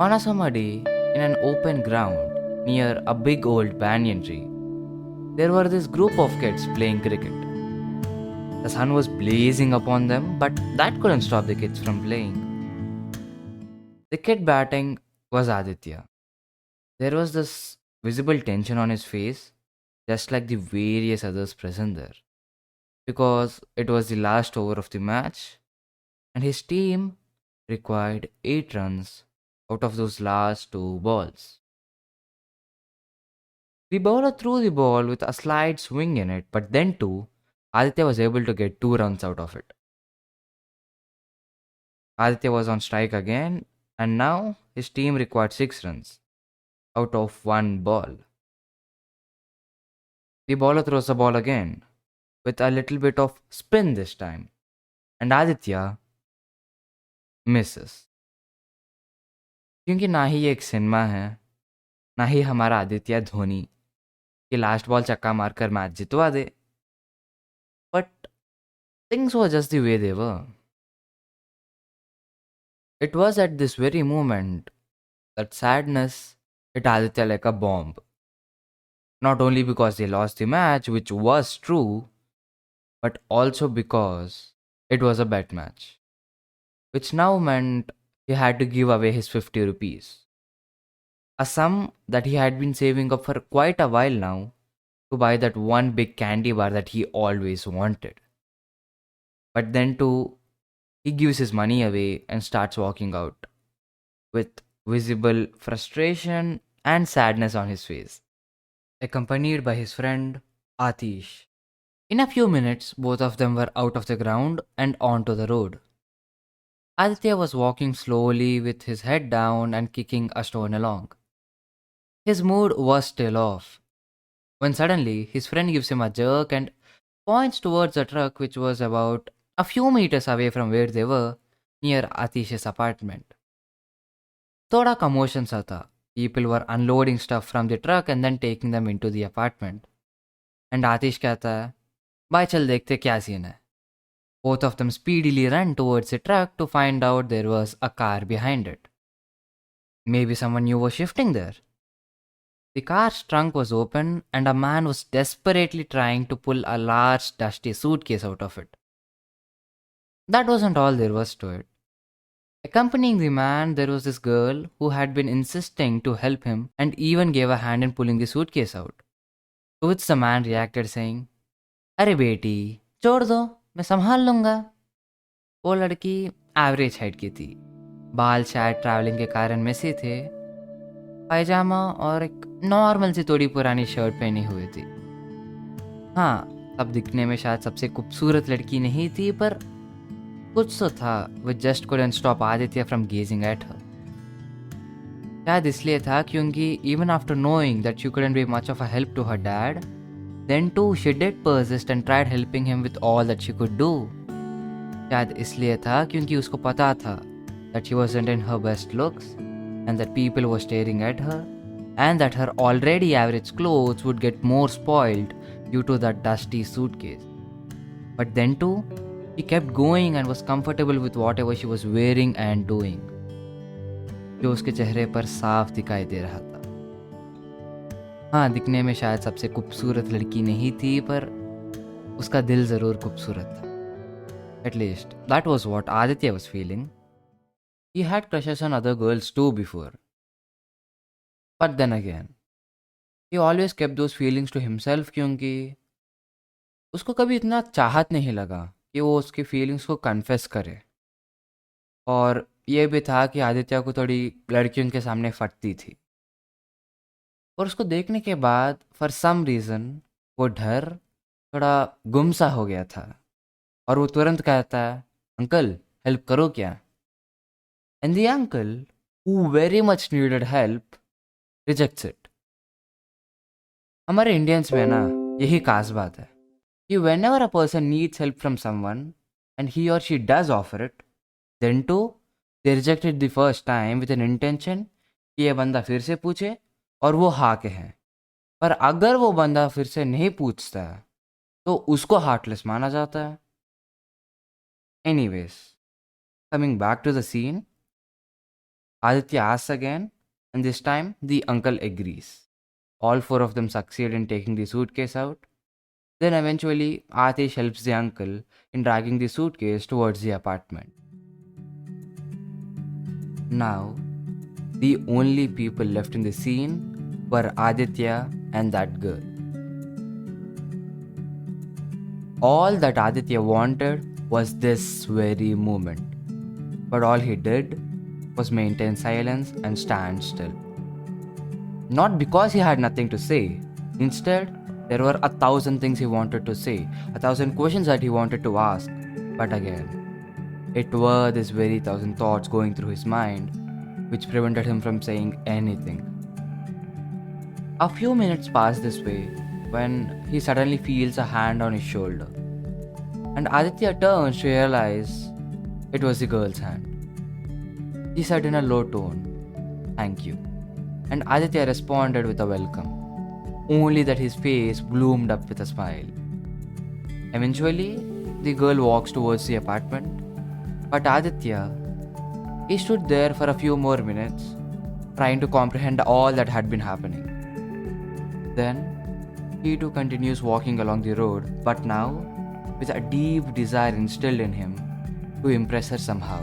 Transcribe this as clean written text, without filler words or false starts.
On a summer day, in an open ground near a big old banyan tree, there were this group of kids playing cricket. The sun was blazing upon them, but that couldn't stop the kids from playing. The kid batting was Aditya. There was this visible tension on his face, just like the various others present there, because it was the last over of the match, and his team required 8 runs out of those last 2 balls. The bowler threw the ball with a slight swing in it, but then too, Aditya was able to get 2 runs out of it. Aditya was on strike again, and now his team required 6 runs out of 1 ball. The bowler throws the ball again, with a little bit of spin this time, and Aditya misses. क्योंकि ना ही ये एक cinema है, ना ही हमारा आदित्य धोनी कि last ball चक्का मारकर मैच जितवा दे. But things were just the way they were. It was at this very moment that sadness hit Aditya like a bomb. Not only because they lost the match, which was true, but also because it was a bet match, which now meant he had to give away his 50 rupees. A sum that he had been saving up for quite a while now to buy that one big candy bar that he always wanted. But then too, he gives his money away and starts walking out with visible frustration and sadness on his face, accompanied by his friend Atish. In a few minutes, both of them were out of the ground and onto the road. Aditya was walking slowly with his head down and kicking a stone along. His mood was still off, when suddenly his friend gives him a jerk and points towards a truck which was about a few meters away from where they were, near Atish's apartment. Thoda commotion सा था. People were unloading stuff from the truck and then taking them into the apartment. And Atish कहता है, भाई चल देखते क्या scene है. Both of them speedily ran towards the truck to find out there was a car behind it. Maybe someone new was shifting there. The car's trunk was open and a man was desperately trying to pull a large dusty suitcase out of it. That wasn't all there was to it. Accompanying the man, there was this girl who had been insisting to help him and even gave a hand in pulling the suitcase out. To which the man reacted saying, अरे बेटी छोड़ दो मैं संभाल लूंगा. वो लड़की average height की थी. बाल शायद ट्रैवलिंग के कारण मेसी थे. पायजामा और एक नॉर्मल सी थोड़ी पुरानी शर्ट पहनी हुई थी. हाँ, अब दिखने में शायद सबसे खूबसूरत लड़की नहीं थी, पर कुछ तो था which just couldn't stop Aditya from gazing at her. शायद इसलिए था क्योंकि even after knowing that she couldn't be much of a help to her dad, then too she did persist and tried helping him with all that she could do. शायद इसलिए था क्योंकि उसको पता था that she wasn't in her best looks and that people were staring at her and that her already average clothes would get more spoiled due to that dusty suitcase. But then too, she kept going and was comfortable with whatever she was wearing and doing, जो उसके चेहरे पर साफ दिखाई दे रहा था. हाँ, दिखने में शायद सबसे खूबसूरत लड़की नहीं थी, पर उसका दिल ज़रूर खूबसूरत था. At least, that was what Aditya was feeling. He had crushes on other girls too before. But then again, he always kept those feelings to himself क्योंकि उसको कभी इतना चाहत नहीं लगा कि वो उसकी फीलिंग्स को कन्फेस करे. और ये भी था कि आदित्य को थोड़ी लड़कियों के सामने फटती थी. और उसको देखने के बाद फॉर सम रीज़न वो डर थोड़ा गुम सा हो गया था और वो तुरंत कहता है, अंकल हेल्प करो क्या. And the uncle who very much needed help rejects it. हमारे इंडियंस में ना यही खास बात है कि whenever a person needs help from someone and he or she does offer it, then too they reject it the first time with an intention कि ये बंदा फिर से पूछे और वो हाँ के हैं. पर अगर वो बंदा फिर से नहीं पूछता है तो उसको हार्टलेस माना जाता है. Anyways, coming back to the scene, Aditya asks again, and this time the uncle agrees. All four of them succeed in taking the suitcase out. Then eventually, Atish helps the uncle in dragging the suitcase towards the apartment. Now, the only people left in the scene were Aditya and that girl. All that Aditya wanted was this very moment. But all he did was maintain silence and stand still. Not because he had nothing to say. Instead, there were 1,000 things he wanted to say, 1,000 questions that he wanted to ask. But again, it were these very 1,000 thoughts going through his mind which prevented him from saying anything. A few minutes pass this way when he suddenly feels a hand on his shoulder. And Aditya turns to realize it was the girl's hand. He said in a low tone, "Thank you." And Aditya responded with a welcome, only that his face bloomed up with a smile. Eventually, the girl walks towards the apartment, but Aditya, he stood there for a few more minutes, trying to comprehend all that had been happening. Then, he too continues walking along the road, but now with a deep desire instilled in him to impress her somehow.